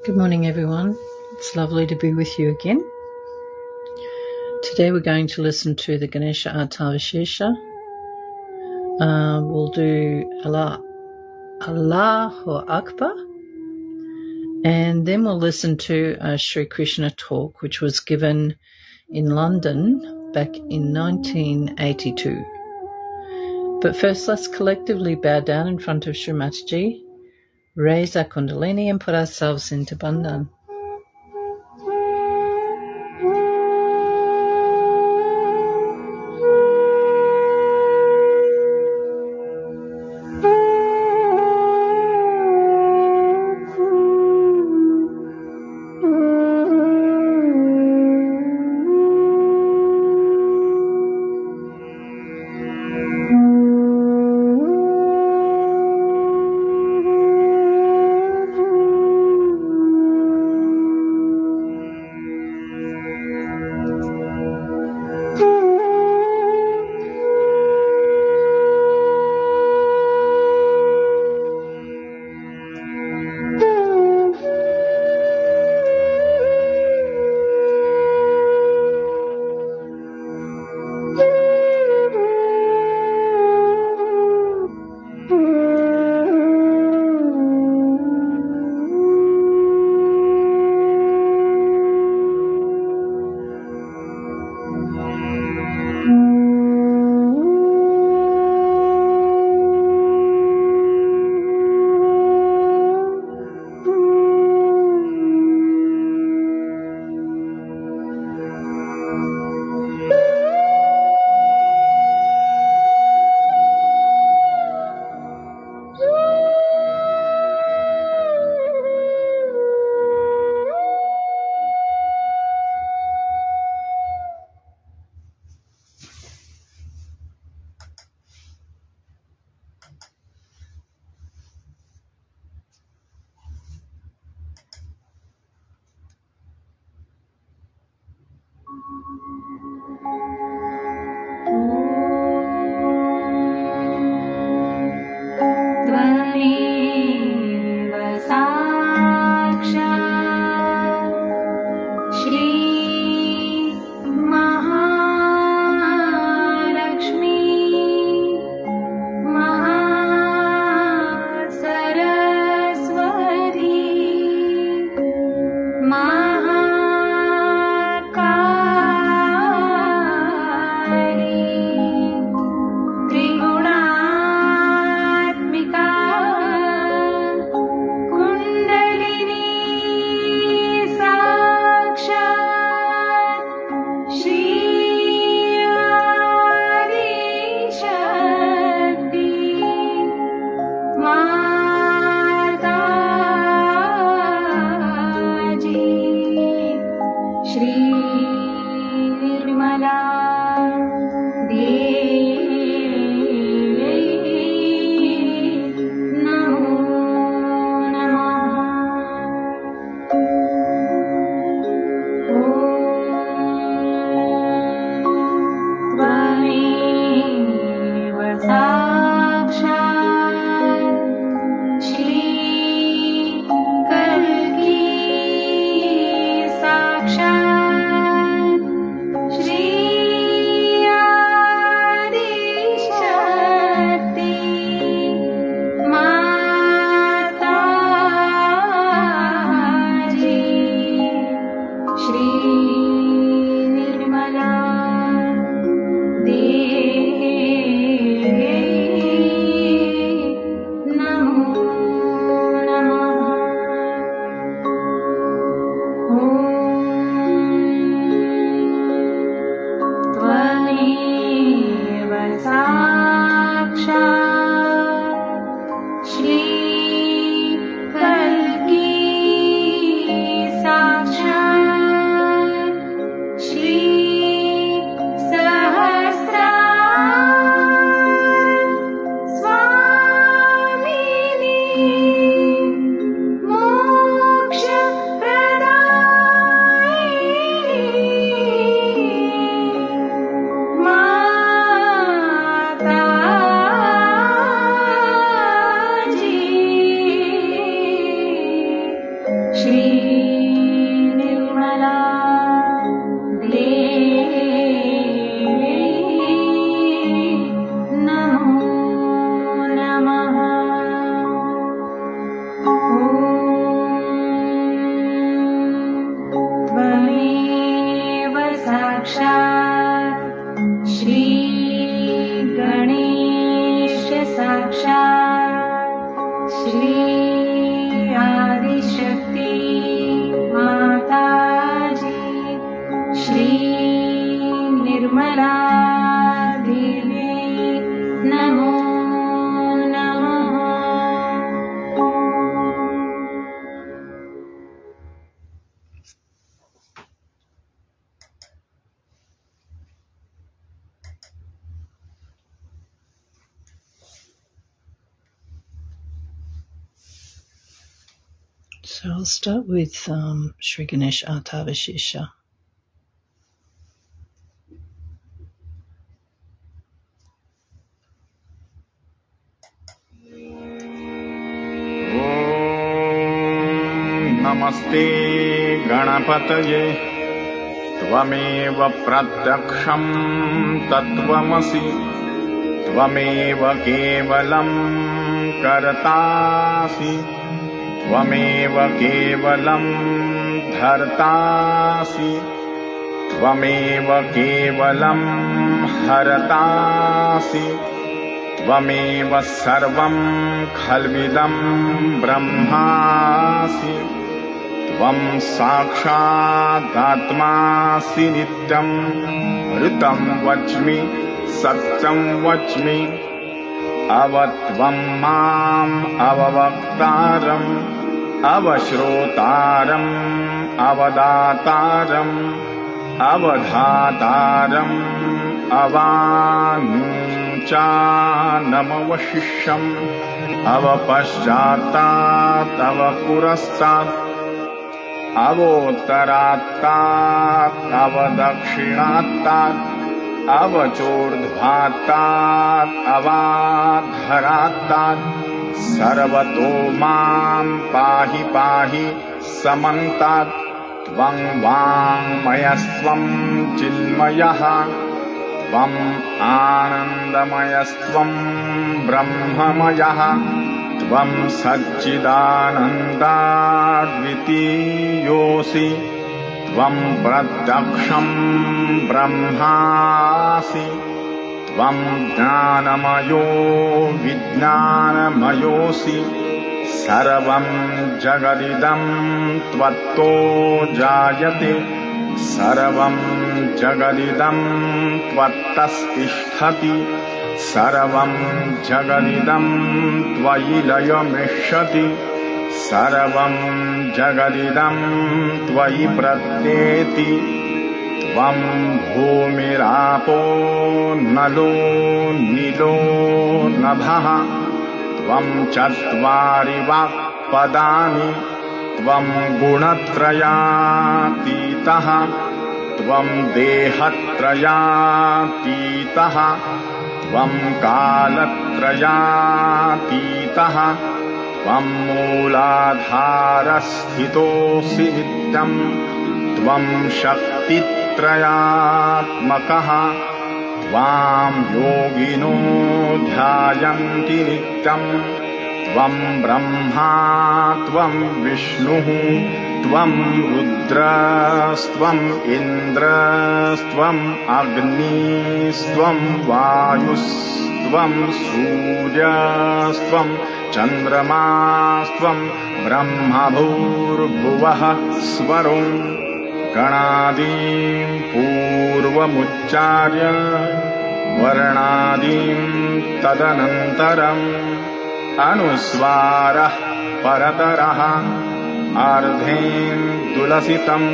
Good morning, everyone. It's lovely to be with you again. Today we're going to listen to the Ganesha Artavishesha. We'll do Allahu Akbar, and then we'll listen to a Shri Krishna talk, which was given in London back in 1982. But first, let's collectively bow down in front of Shri Mataji, raise our Kundalini, and put ourselves into Bandhan. So I'll start with Shri Ganesh Artavashesha. नमस्ते गणपतये त्वमेव प्रत्यक्षं तत्त्वमसि त्वमेव केवलं कर्तासि त्वमेव केवलं धर्तासि त्वमेव केवलं हरतासि त्वमेव सर्वं खल्विदं ब्रह्मासि त्वं साक्षादात्मासि नित्यं ऋतं वच्मि सत्यं वच्मि अवत्वं माम् अववक्तारम् अवश्रोतारम् अवदातारम् अवधातारम् अवानुचानमवशिष्यम् अवपश्चात्तात् अवपुरस्तात् अवोत्तरात्तात् अवदक्षिणात्तात् अवचोर्ध्वात्तात् अवाधरात्तात् सर्वतो मां पाहि पाहि समन्तात् त्वं वाङ्मयस्त्वं चिन्मयः त्वम् आनन्दमयस्त्वं ब्रह्ममयः त्वं सच्चिदानन्दाद्वितीयोऽसि त्वं प्रत्यक्षं ब्रह्मासि त्वं ज्ञानमयो विज्ञानमयोऽसि सर्वं जगदिदं त्वत्तो जायते सर्वं जगदिदं त्वत्तस्तिष्ठति सर्वं जगदिदं त्वयि लयमिष्यति सर्वं जगदिदं त्वयि प्रत्येति त्वं भूमिरापो नलो नीलो नभः त्वं चत्वारि वाक्पदानि त्वं गुणत्रयातीतः त्वं देहत्रयातीतः त्वं कालत्रयातीतः त्वं मूलाधारस्थितोऽसि नित्यं त्वं शक्तित्रयात्मकः त्वां योगिनो ध्यायन्ति नित्यं त्वं ब्रह्मा त्वं विष्णुः त्वं रुद्रस्त्वम् इन्द्रस्त्वम् अग्निस्त्वं वायुस्त्वं सूर्यस्त्वं चन्द्रमास्त्वं ब्रह्मभूर्भुवः स्वरो गणादीं पूर्वमुच्चार्य वर्णादीं तदनन्तरम् अनुस्वारः परतरः अर्धेन्दुलसितं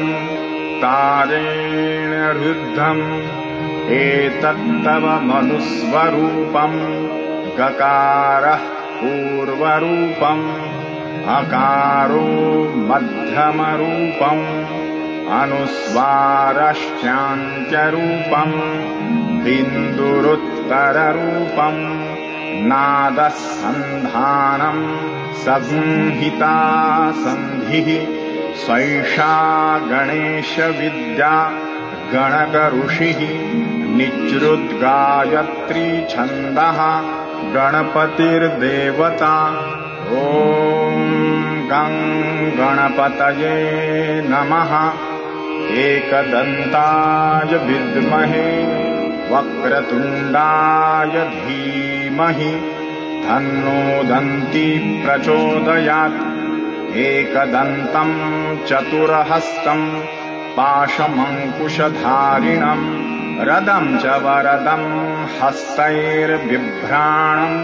तारेण रुद्धम् एतत्तव मनुस्वरूपम् गकारः पूर्वरूपम् अकारो मध्यमरूपम् अनुस्वारश्चान्त्यरूपम् बिन्दुरुत्तररूपम् नादसन्धानम् संहिता सन्धिः स्वैषा गणेशविद्या गणकऋषिः निजृद्गायत्री छन्दः गणपतिर्देवता ॐ गं गणपतये नमः एकदन्ताय विद्महे वक्रतुण्डाय धीमहि तन्नो दन्ती प्रचोदयात् एकदन्तं चतुरहस्तं पाशमङ्कुशधारिणं रदं च वरदं हस्तैर्बिभ्राणं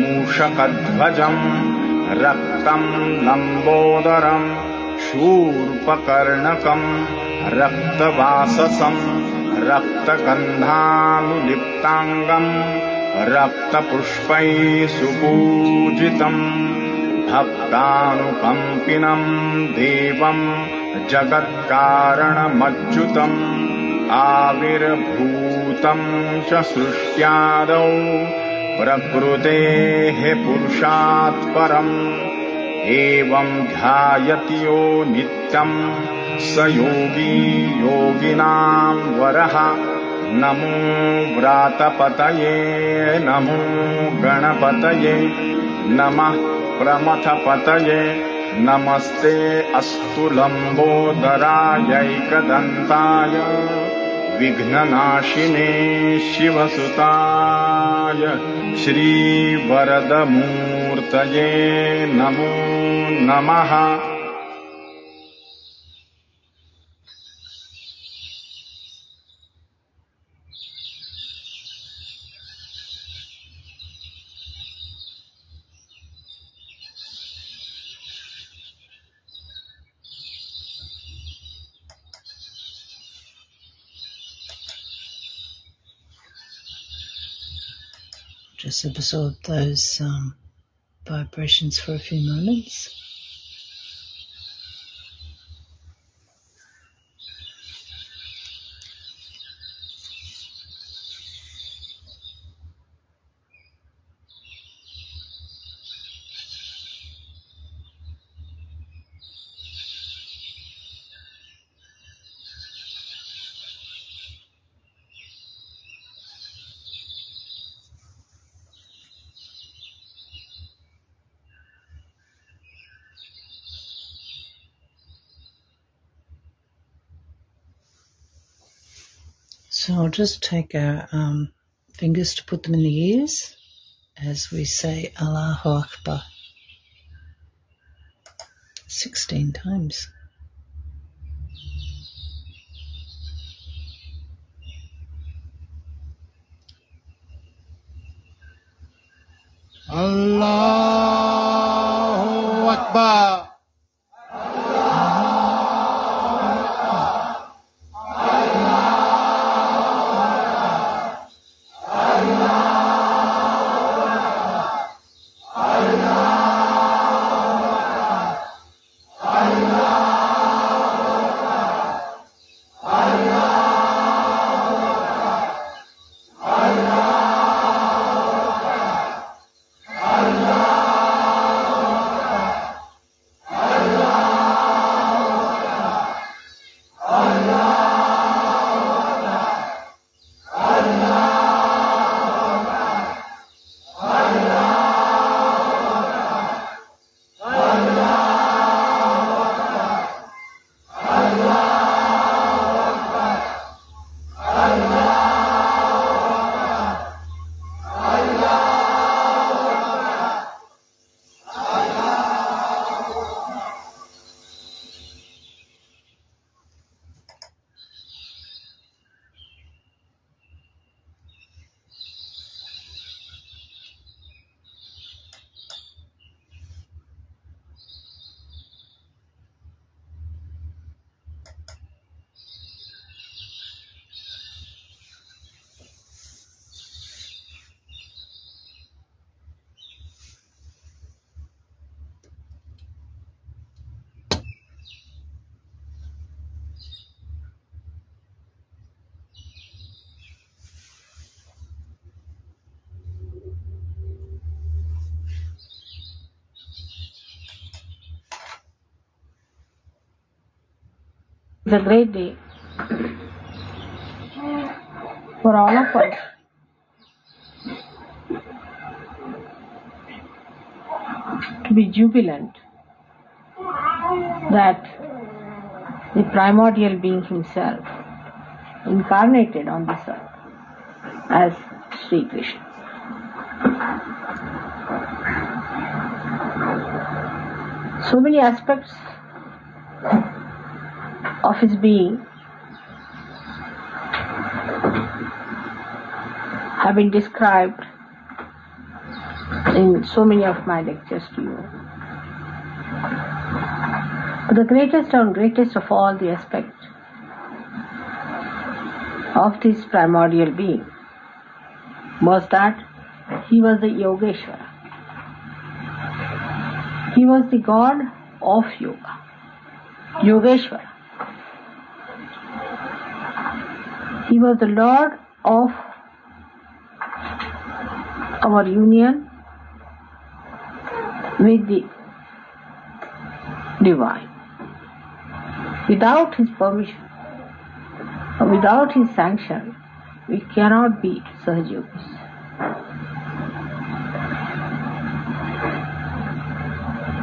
मूषकध्वजं रक्तं लम्बोदरं शूर्पकर्णकं रक्तवाससं रक्तगन्धानुलिप्ताङ्गं रक्तपुष्पैः सुपूजितं भक्तानुकम्पिनम् देवम् जगत्कारणमच्युतम् आविर्भूतम् च सृष्ट्यादौ प्रकृतेः पुरुषात् परम् एवम् ध्यायति यो नित्यम् स योगी योगिनाम् वरः नमो व्रातपतये नमो गणपतये नमः प्रमथपतये नमस्ते अस्तु लम्बोदरायैकदन्ताय विघ्ननाशिने शिवसुताय श्रीवरदमूर्तये नमो नमः। Just absorb those vibrations for a few moments. So I'll just take our fingers to put them in the ears as we say Allahu Akbar 16 times. Allahu Akbar. It's a great day for all of us to be jubilant that the primordial being himself incarnated on this earth as Sri Krishna. So many aspects of his being have been described in so many of my lectures to you. But the greatest and greatest of all the aspects of this primordial being was that he was the Yogeshwara. He He was the god of yoga, Yogeshwara. He was the Lord of our union with the divine. Without his permission or without his sanction, we cannot be Sahajogis.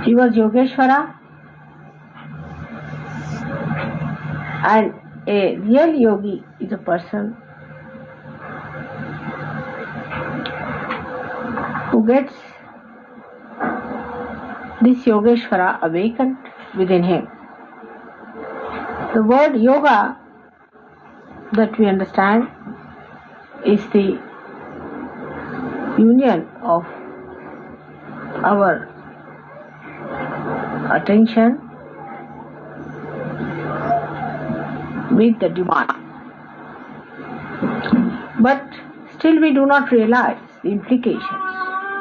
He was Yogeshwara, and a real yogi is a person who gets this Yogeshwara awakened within him. The word yoga that we understand is the union of our attention with the divine. But still we do not realize the implications.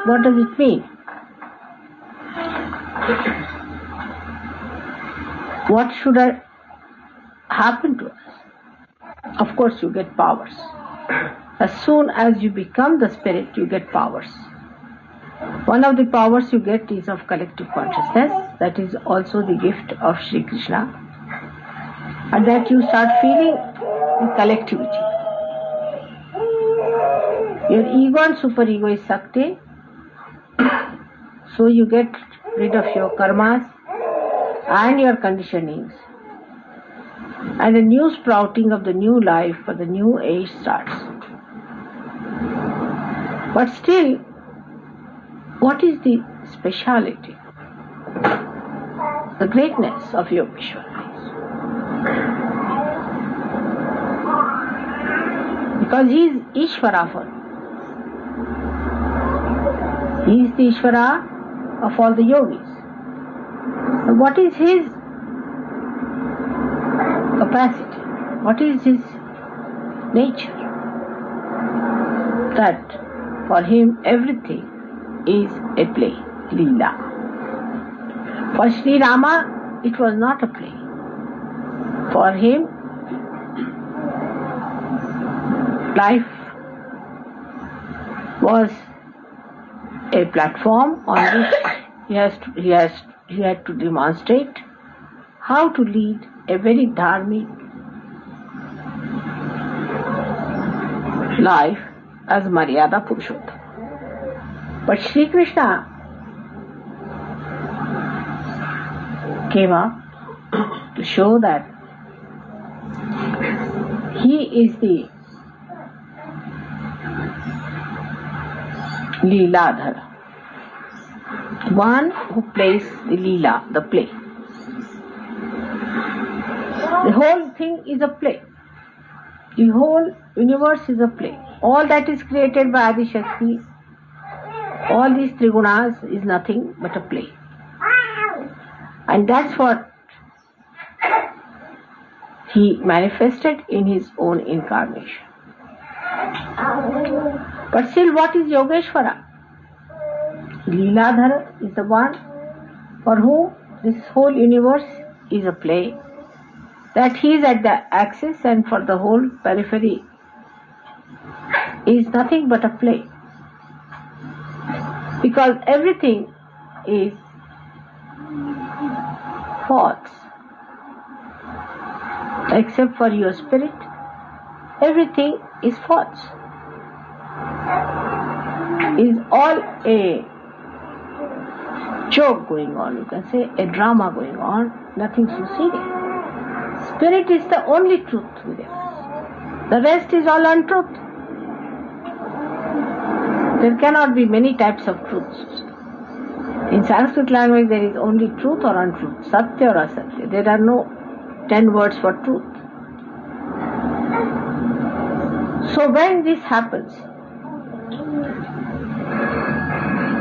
What does it mean? What should happen to us? Of course, you get powers. As soon as you become the spirit, you get powers. One of the powers you get is of collective consciousness. That is also the gift of Shri Krishna. And that you start feeling the collectivity. Your ego and superego is sakti. So you get rid of your karmas and your conditionings. And a new sprouting of the new life for the new age starts. But still, what is the speciality, the greatness of Yogeshwara? Because he is Ishvara for you. He is the Ishvara of all the yogis. And what is his capacity? What is his nature? That for him everything is a play, Leela. For Sri Rama, it was not a play. For him, life was a platform on which he had to demonstrate how to lead a very dharmic life as Maryada Purushottam. But Shri Krishna came up to show that he is the Leeladhara, one who plays the Leela, the play. The whole thing is a play. The whole universe is a play. All that is created by Adi Shakti, all these Trigunas is nothing but a play. And that's what he manifested in his own incarnation. But still, what is Yogeshwara? Leeladhara is the one for whom this whole universe is a play, that he is at the axis and for the whole periphery is nothing but a play. Because everything is false. Except for your spirit, everything is false. Is all a joke going on, you can say, a drama going on, nothing so serious. Spirit is the only truth within us. The rest is all untruth. There cannot be many types of truths. In Sanskrit language there is only truth or untruth, satya or asatya. There are no 10 words for truth. So when this happens,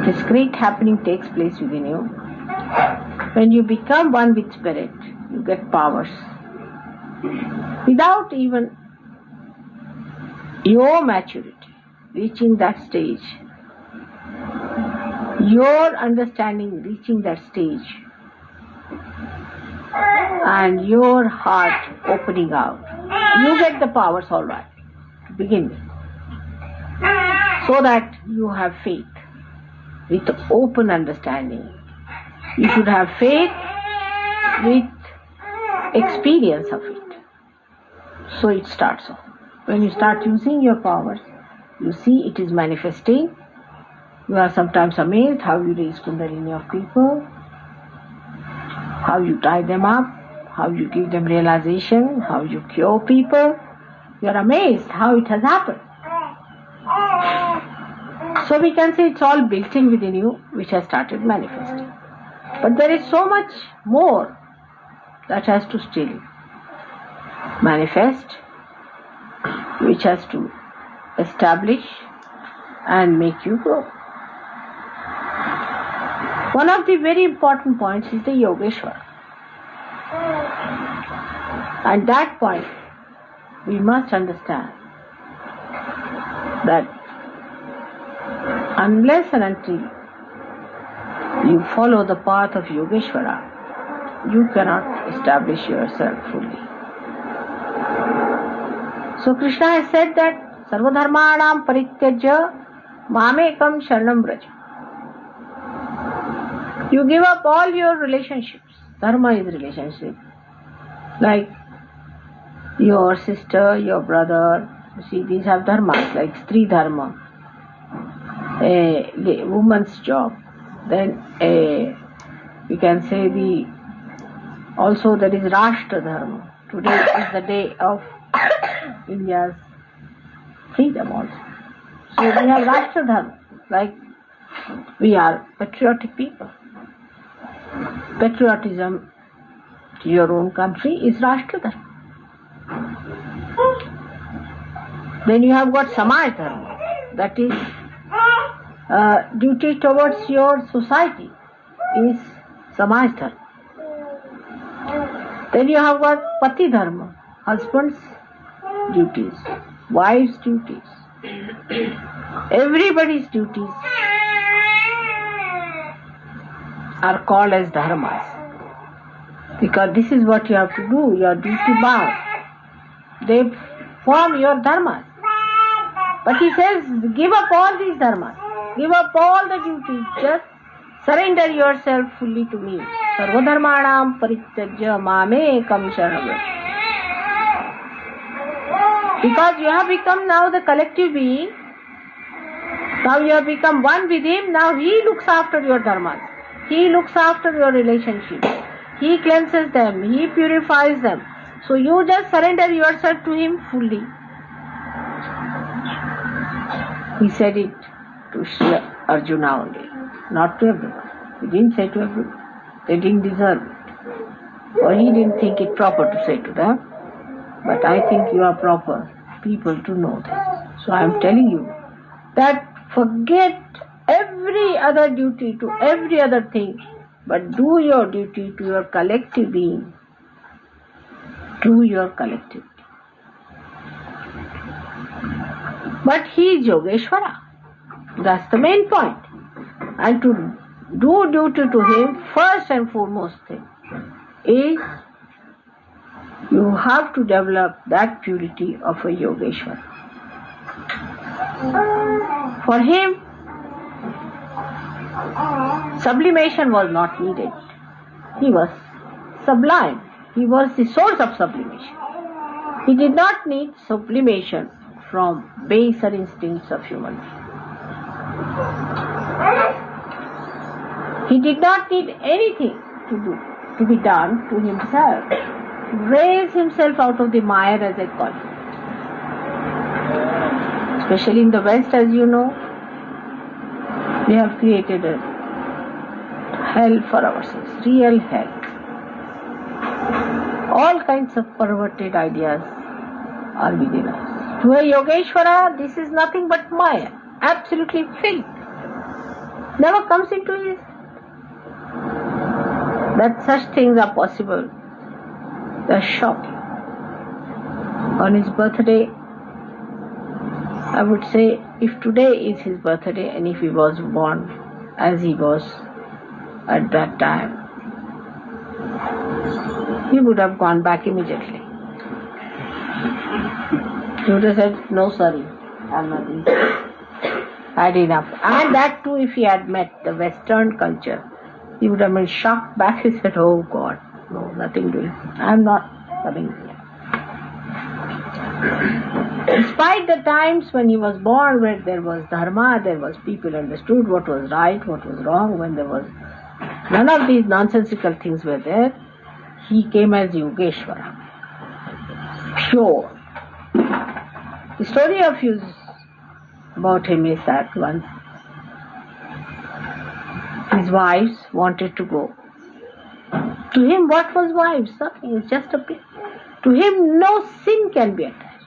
this great happening takes place within you. When you become one with spirit, you get powers. Without even your maturity reaching that stage, your understanding reaching that stage and your heart opening out, you get the powers all right to begin with, so that you have faith with open understanding. You should have faith with experience of it. So it starts off. When you start using your powers, you see it is manifesting. You are sometimes amazed how you raise Kundalini of people, how you tie them up, how you give them realization, how you cure people. You are amazed how it has happened. So we can say it's all built in within you, which has started manifesting. But there is so much more that has to still manifest, which has to establish and make you grow. One of the very important points is the Yogeshwara. At that point, we must understand that unless and until you follow the path of Yogeshwara, you cannot establish yourself fully. So Krishna has said that Sarvadharmanam Parityajya Mamekam Sharanam Vraja. You give up all your relationships. Dharma is relationship. Like your sister, your brother. You see, these have dharmas, like Stri Dharma, a woman's job. Then you can say also there is Rashtra Dharma. Today is the day of India's freedom also. So we have Rashtra Dharma, like we are patriotic people. Patriotism to your own country is Rashtra Dharma. Then you have got Samaj Dharma, that is duty towards your society is Samaj Dharma. Then you have got Pati Dharma, husband's duties, wife's duties, everybody's duties are called as dharmas, because this is what you have to do, your duty bound. They form your dharmas. But he says, give up all these dharmas, give up all the duties, just surrender yourself fully to me. Sarvadharmanam Parityajya Mamekam Sharanam Vraja. Because you have become now the collective being, now you have become one with him, now he looks after your dharmas. He looks after your relationships. He cleanses them. He purifies them. So you just surrender yourself to him fully. He said it to Shri Arjuna only, not to everyone. He didn't say to everyone. They didn't deserve it. Or he didn't think it proper to say to them. But I think you are proper people to know this. So I am telling you that forget every other duty to every other thing, but do your duty to your collective being, to your collectivity. But he is Yogeshwara. That's the main point. And to do duty to him, first and foremost thing is you have to develop that purity of a Yogeshwara. For him, sublimation was not needed. He was sublime. He was the source of sublimation. He did not need sublimation from baser instincts of human being. He did not need anything to be done to himself, to raise himself out of the mire, as I call it. Especially in the West, as you know, we have created a hell for ourselves, real hell. All kinds of perverted ideas are within us. To a Yogeshwara, this is nothing but Maya, absolutely filth. Never comes into his that such things are possible. That's shocking. On his birthday, I would say, if today is his birthday and if he was born as he was at that time, he would have gone back immediately. He would have said, no sorry, I'm not interested. Had enough. And that too, if he had met the Western culture, he would have been shocked back. He said, oh God, no, nothing doing. I'm not coming here. Despite the times when he was born, where there was dharma, there was people understood what was right, what was wrong, when there was none of these nonsensical things were there, he came as Yogeshwara, pure. The story of his about him is that once his wives wanted to go. To him, what was wives? Nothing, it's just a place. To him, no sin can be attached.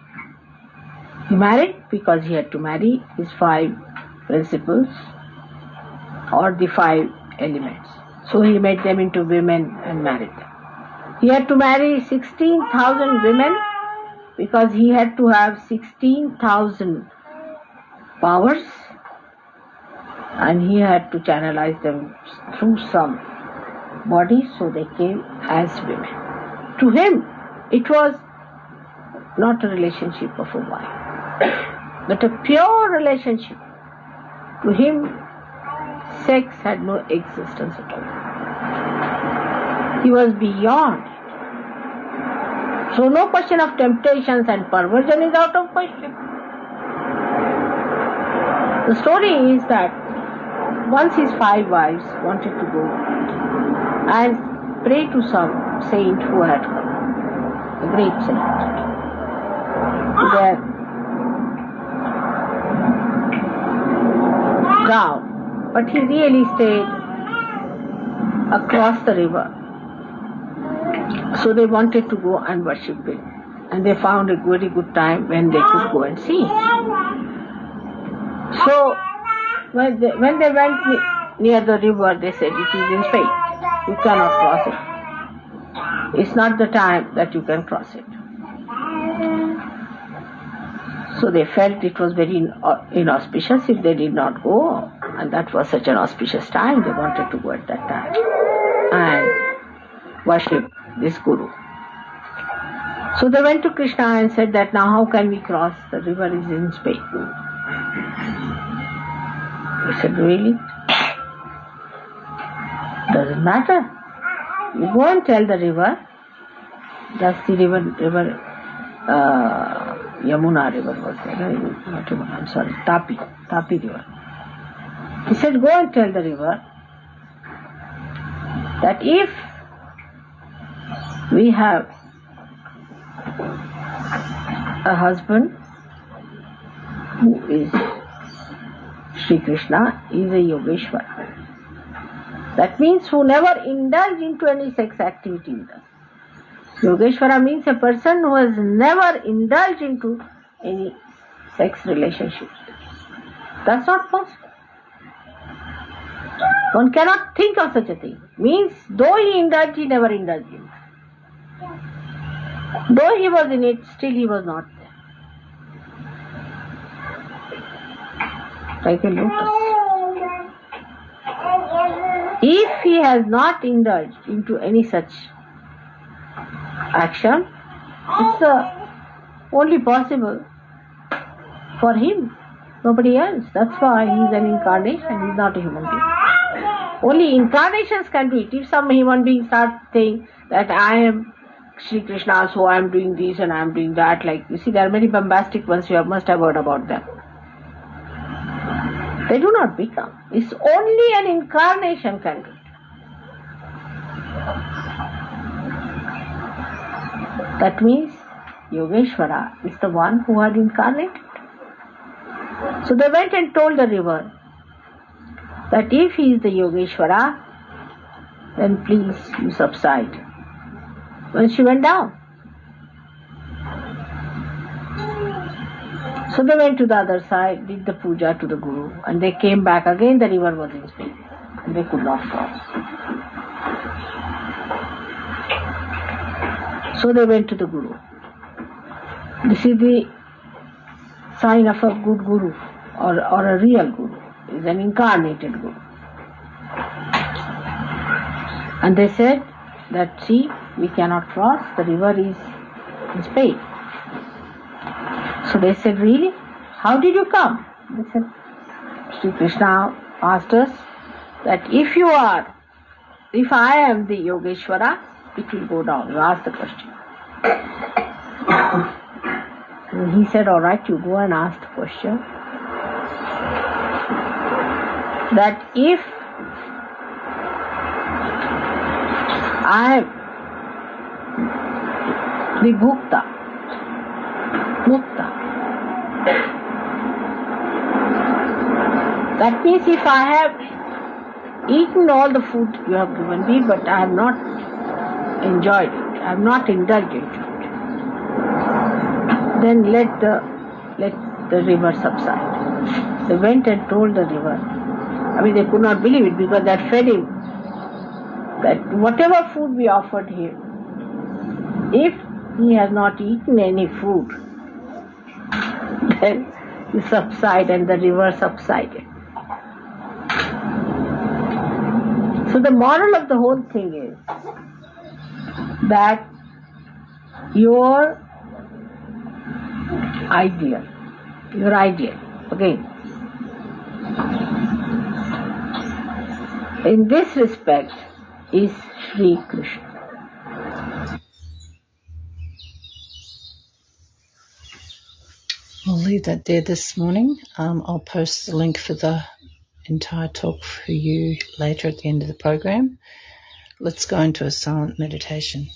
He married because he had to marry his 5 principles or the 5 elements. So he made them into women and married them. He had to marry 16,000 women because he had to have 16,000 powers, and he had to channelize them through some body, so they came as women. To him, it was not a relationship of a wife, but a pure relationship. To him, sex had no existence at all. He was beyond it. So no question of temptations and perversion is out of question. The story is that once his 5 wives wanted to go and pray to some saint who had come, a great saint, to their town. But he really stayed across the river. So they wanted to go and worship him. And they found a very good time when they could go and see him. So, when they went near the river, they said, it is in Spain. You cannot cross it. It's not the time that you can cross it. So they felt it was very inauspicious if they did not go. And that was such an auspicious time. They wanted to go at that time and worship this Guru. So they went to Krishna and said that now how can we cross? The river is in Spain. He said, really? Doesn't matter. You go and tell the river. That's the river, Yamuna river was there. Not Yamuna, I'm sorry, Tapi river. He said, go and tell the river that if we have a husband who is Shri Krishna, is a Yogeshwara. That means who never indulge into any sex activity with us. Yogeshwara means a person who has never indulged into any sex relationships. That's not possible. One cannot think of such a thing. Means though he indulged, he never indulged in it. Though he was in it, still he was not there. Like a lotus. If he has not indulged into any such action, it's only possible for him, nobody else. That's why he's an incarnation, he's not a human being. Only incarnations can do it. If some human being starts saying that I am Shri Krishna, so I am doing this and I am doing that, like you see, there are many bombastic ones, you must have heard about them. They do not become. It's only an incarnation can do it. That means Yogeshwara is the one who had incarnated. So they went and told the river that if he is the Yogeshwara, then please you subside. When she went down. So they went to the other side, did the puja to the Guru, and they came back. Again the river was in speed, and they could not cross. So they went to the Guru. This is the sign of a good Guru, or a real Guru. He is an incarnated Guru. And they said that, see, we cannot cross, the river is in Spain. So they said, really? How did you come? They said, Sri Krishna asked us that if I am the Yogeshwara, it will go down. You ask the question. And he said, all right, you go and ask the question. That if I am the Mukta, that means if I have eaten all the food you have given me, but I have not enjoyed it, I have not indulged in it, then let the river subside. They went and told the river. I mean, they could not believe it because that fed him. That whatever food we offered him, if he has not eaten any food, then he subsided and the river subsided. So the moral of the whole thing is that your ideal, again, in this respect is Shri Krishna. I'll leave that there this morning. I'll post the link for the entire talk for you later at the end of the program. Let's go into a silent meditation.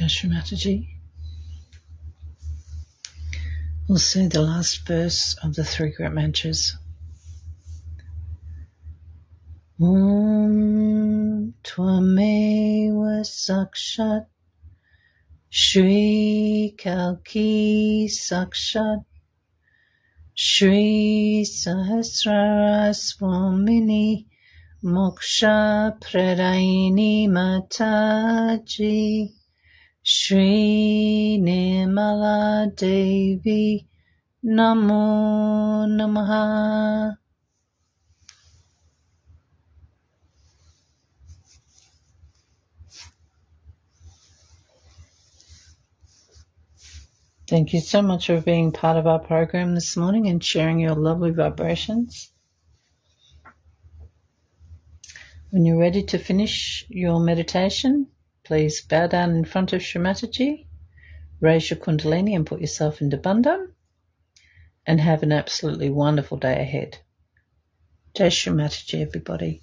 Sahaja, Shri Mataji. We'll say the last verse of the three great mantras. Om Tvameva Sakshat Shri Kalki Sakshat Shri Sahasrara Swamini Moksha Pradaini Mataji Shri Nirmala Devi Namo Namaha. Thank you so much for being part of our program this morning and sharing your lovely vibrations. When you're ready to finish your meditation, please bow down in front of Shri Mataji, raise your Kundalini and put yourself into Bandhan, and have an absolutely wonderful day ahead. Jai Shri Mataji, everybody.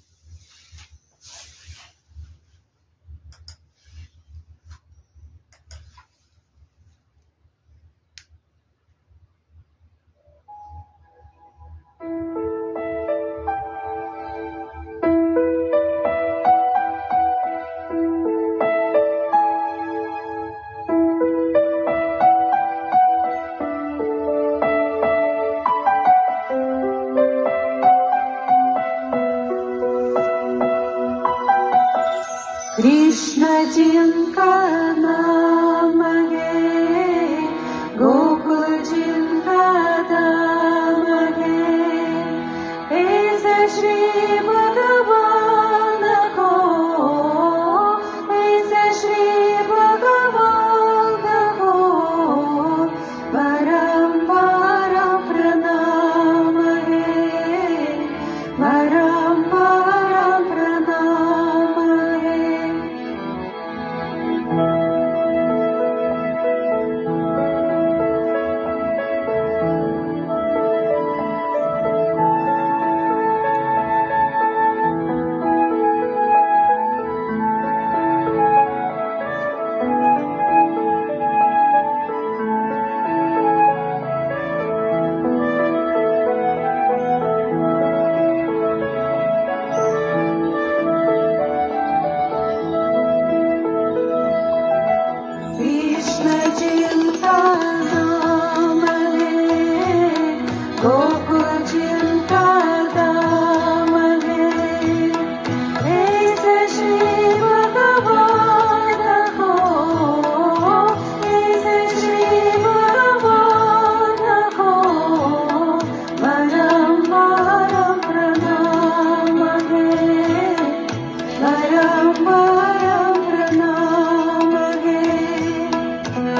Krishna jinka naam hai, Gokul jinka dhaam hai, aisa Shri Bhagavan ko, aisa Shri Bhagavan ko, parampara pranam hai, parampara pranam hai. Krishna jinka naam hai, Gokul jinka dhaam hai, aisa Shri Bhagavan ko, aisa Shri Bhagavan ko, parampara pranam hai, parampara pranam hai.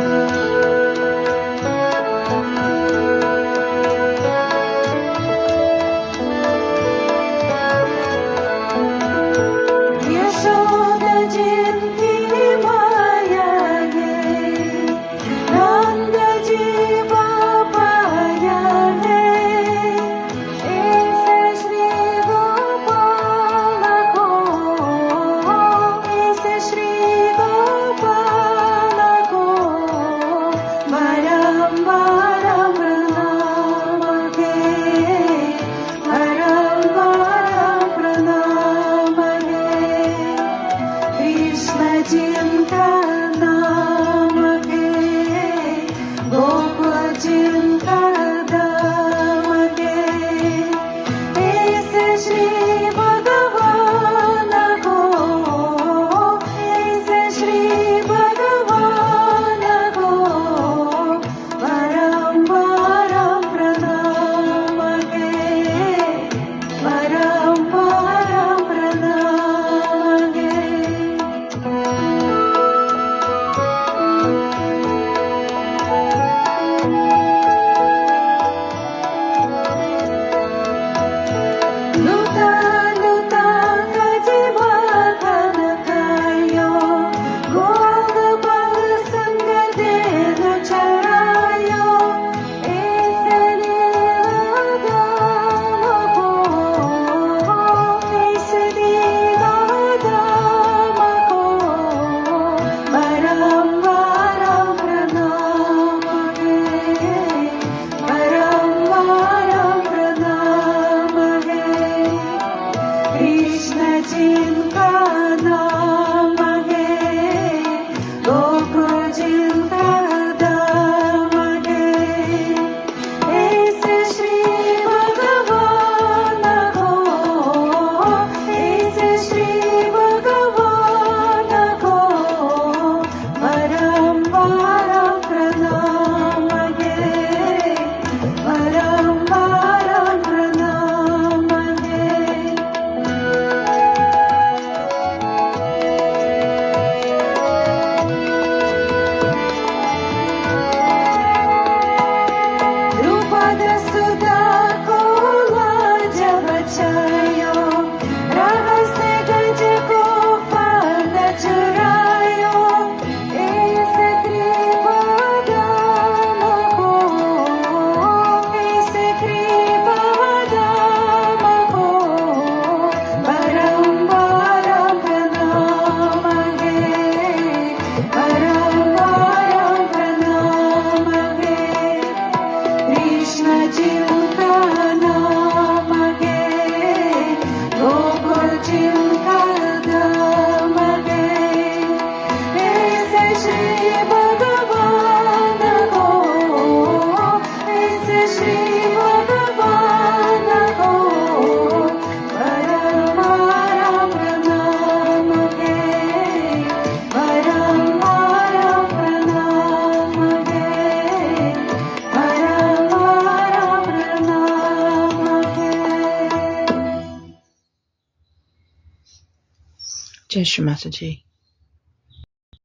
Jai Shri Mataji.